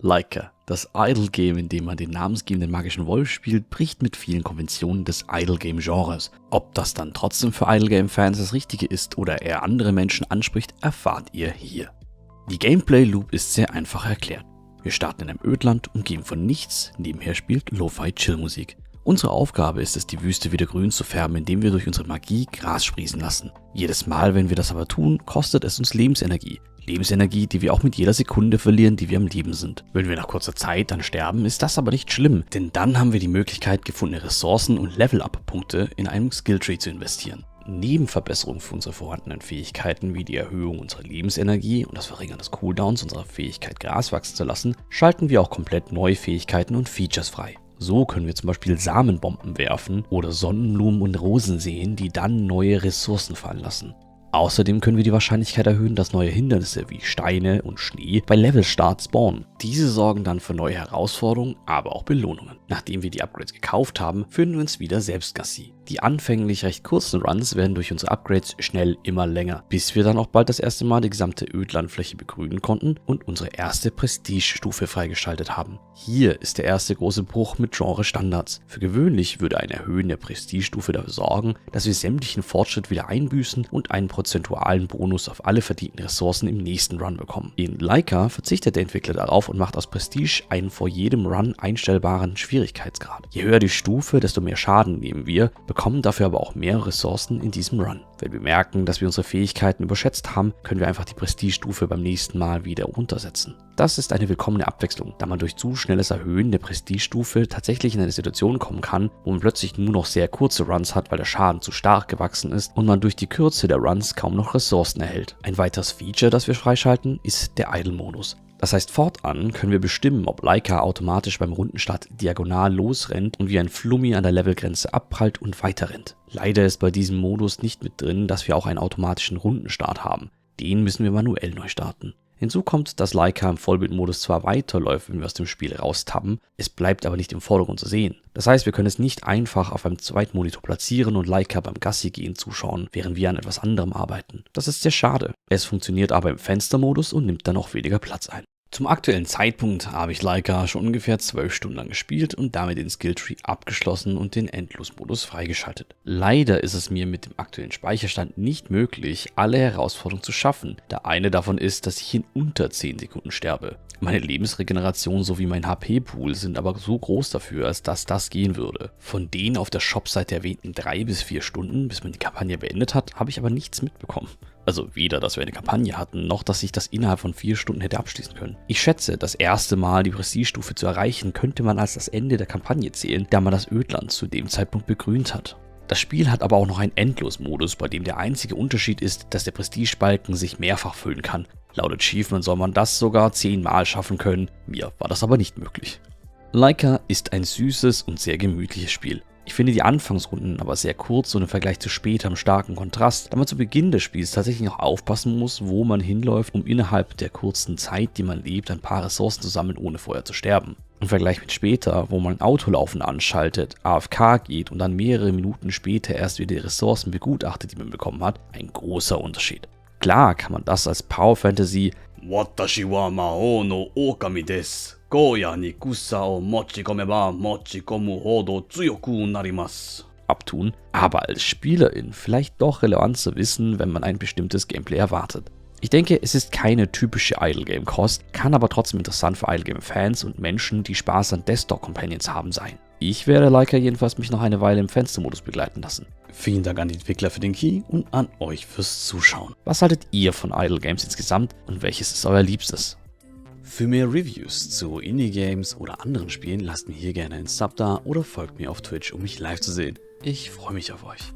Laika, das Idle Game, in dem man den namensgebenden magischen Wolf spielt, bricht mit vielen Konventionen des Idle Game Genres. Ob das dann trotzdem für Idle Game Fans das Richtige ist oder eher andere Menschen anspricht, erfahrt ihr hier. Die Gameplay Loop ist sehr einfach erklärt. Wir starten in einem Ödland, umgeben von nichts, nebenher spielt Lo-Fi Chill-Musik. Unsere Aufgabe ist es, die Wüste wieder grün zu färben, indem wir durch unsere Magie Gras sprießen lassen. Jedes Mal, wenn wir das aber tun, kostet es uns Lebensenergie. Lebensenergie, die wir auch mit jeder Sekunde verlieren, die wir am Leben sind. Wenn wir nach kurzer Zeit dann sterben, ist das aber nicht schlimm, denn dann haben wir die Möglichkeit, gefundene Ressourcen und Level-Up-Punkte in einem Skilltree zu investieren. Neben Verbesserungen für unsere vorhandenen Fähigkeiten wie die Erhöhung unserer Lebensenergie und das Verringern des Cooldowns unserer Fähigkeit Gras wachsen zu lassen, schalten wir auch komplett neue Fähigkeiten und Features frei. So können wir zum Beispiel Samenbomben werfen oder Sonnenblumen und Rosen sehen, die dann neue Ressourcen fallen lassen. Außerdem können wir die Wahrscheinlichkeit erhöhen, dass neue Hindernisse wie Steine und Schnee bei Levelstart spawnen. Diese sorgen dann für neue Herausforderungen, aber auch Belohnungen. Nachdem wir die Upgrades gekauft haben, führen wir uns wieder selbst Gassi. Die anfänglich recht kurzen Runs werden durch unsere Upgrades schnell immer länger, bis wir dann auch bald das erste Mal die gesamte Ödlandfläche begrünen konnten und unsere erste Prestige-Stufe freigeschaltet haben. Hier ist der erste große Bruch mit Genre-Standards. Für gewöhnlich würde ein Erhöhen der Prestige-Stufe dafür sorgen, dass wir sämtlichen Fortschritt wieder einbüßen und einen prozentualen Bonus auf alle verdienten Ressourcen im nächsten Run bekommen. In Laika verzichtet der Entwickler darauf und macht aus Prestige einen vor jedem Run einstellbaren Schwierigkeitsgrad. Je höher die Stufe, desto mehr Schaden nehmen wir, bekommen dafür aber auch mehr Ressourcen in diesem Run. Wenn wir merken, dass wir unsere Fähigkeiten überschätzt haben, können wir einfach die Prestige-Stufe beim nächsten Mal wieder runtersetzen. Das ist eine willkommene Abwechslung, da man durch zu schnelles Erhöhen der Prestige-Stufe tatsächlich in eine Situation kommen kann, wo man plötzlich nur noch sehr kurze Runs hat, weil der Schaden zu stark gewachsen ist und man durch die Kürze der Runs kaum noch Ressourcen erhält. Ein weiteres Feature, das wir freischalten, ist der Idle-Modus. Das heißt, fortan können wir bestimmen, ob Laika automatisch beim Rundenstart diagonal losrennt und wie ein Flummi an der Levelgrenze abprallt und weiterrennt. Leider ist bei diesem Modus nicht mit drin, dass wir auch einen automatischen Rundenstart haben. Den müssen wir manuell neu starten. Hinzu kommt, dass Laika im Vollbildmodus zwar weiterläuft, wenn wir aus dem Spiel raustappen, es bleibt aber nicht im Vordergrund zu sehen. Das heißt, wir können es nicht einfach auf einem zweiten Monitor platzieren und Laika beim Gassi gehen zuschauen, während wir an etwas anderem arbeiten. Das ist sehr schade. Es funktioniert aber im Fenstermodus und nimmt dann auch weniger Platz ein. Zum aktuellen Zeitpunkt habe ich Laika schon ungefähr 12 Stunden lang gespielt und damit den Skilltree abgeschlossen und den Endlosmodus freigeschaltet. Leider ist es mir mit dem aktuellen Speicherstand nicht möglich, alle Herausforderungen zu schaffen, da eine davon ist, dass ich in unter 10 Sekunden sterbe. Meine Lebensregeneration sowie mein HP-Pool sind aber so groß dafür, als dass das gehen würde. Von den auf der Shopseite erwähnten 3 bis 4 Stunden, bis man die Kampagne beendet hat, habe ich aber nichts mitbekommen. Also weder, dass wir eine Kampagne hatten, noch dass ich das innerhalb von 4 Stunden hätte abschließen können. Ich schätze, das erste Mal die Prestige-Stufe zu erreichen, könnte man als das Ende der Kampagne zählen, da man das Ödland zu dem Zeitpunkt begrünt hat. Das Spiel hat aber auch noch einen Endlosmodus, bei dem der einzige Unterschied ist, dass der Prestige-Balken sich mehrfach füllen kann. Laut Achievement soll man das sogar 10 Mal schaffen können, mir war das aber nicht möglich. Laika ist ein süßes und sehr gemütliches Spiel. Ich finde die Anfangsrunden aber sehr kurz und im Vergleich zu später im starken Kontrast, da man zu Beginn des Spiels tatsächlich noch aufpassen muss, wo man hinläuft, um innerhalb der kurzen Zeit, die man lebt, ein paar Ressourcen zu sammeln, ohne vorher zu sterben. Im Vergleich mit später, wo man Autolaufen anschaltet, AFK geht und dann mehrere Minuten später erst wieder die Ressourcen begutachtet, die man bekommen hat, ein großer Unterschied. Klar kann man das als Power Fantasy Watashi wa Mao no Okami desu. Goya ni kusa o mochikomeba mochikomu hodo tsuyoku narimasu abtun, aber als Spielerin vielleicht doch relevant zu wissen, wenn man ein bestimmtes Gameplay erwartet. Ich denke, es ist keine typische Idle-Game-Kost, kann aber trotzdem interessant für Idle-Game-Fans und Menschen, die Spaß an Desktop-Companions haben, sein. Ich werde Laika jedenfalls mich noch eine Weile im Fenstermodus begleiten lassen. Vielen Dank an die Entwickler für den Key und an euch fürs Zuschauen. Was haltet ihr von Idle Games insgesamt und welches ist euer Liebstes? Für mehr Reviews zu Indie-Games oder anderen Spielen lasst mir hier gerne einen Sub da oder folgt mir auf Twitch, um mich live zu sehen. Ich freue mich auf euch.